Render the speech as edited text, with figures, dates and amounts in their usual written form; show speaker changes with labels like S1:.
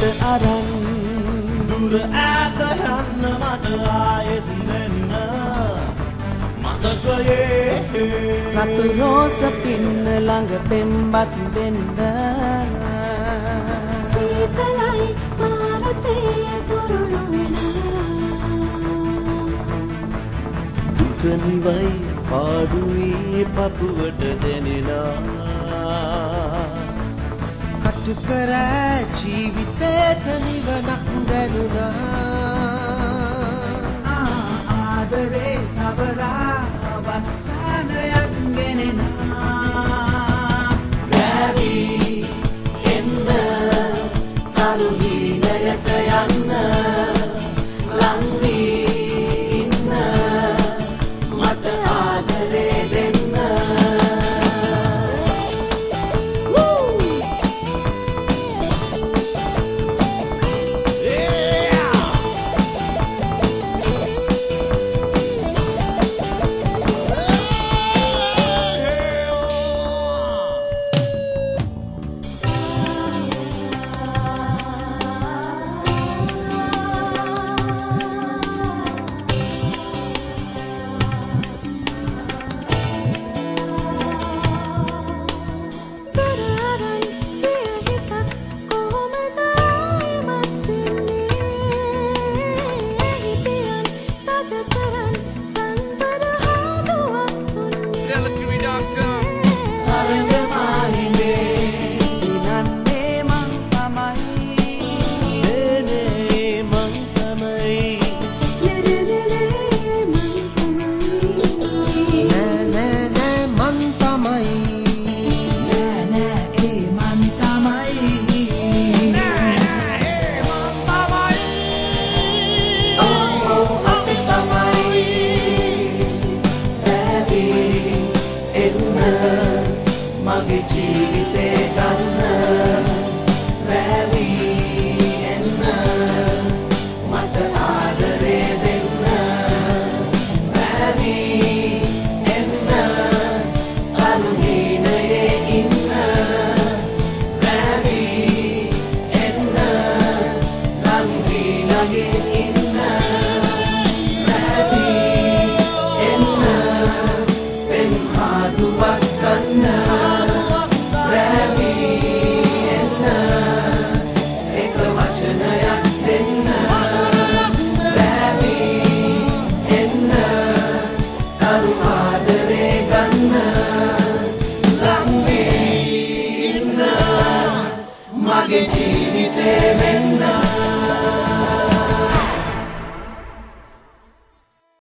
S1: අරන්
S2: දුර ඈත යන්න මට ආයෙත් දෙන්න මතකයේ
S1: රතු රෝස පින්න ළඟ පෙම්බත් දෙන්න
S3: සීතලයි මානතේ දුරුළු වෙනවා
S2: දුක නිවයි පාඩුවේ පපුවට දැනෙනා
S1: කටු කර ජීවිතේට නිවනක් දැනුණා ආදරේ තවරා අවසානයක් ගෙනෙනා රැවි එන්න තරු හීනයට යන්න ලං වී ඉන්න මට ආදරේ දෙන්න මගේ ජීවිතේ ගන්න රැවි එන්න මට ආදරේ දෙන්න රැවි එන්න අරුහිනයේ ඉන්න රැවි එන්න ලං වී ළඟින් ඉන්න රැවි එන්න පෙන් ආදුවක් ගන්න මගේ ජීවිතේ වෙන්න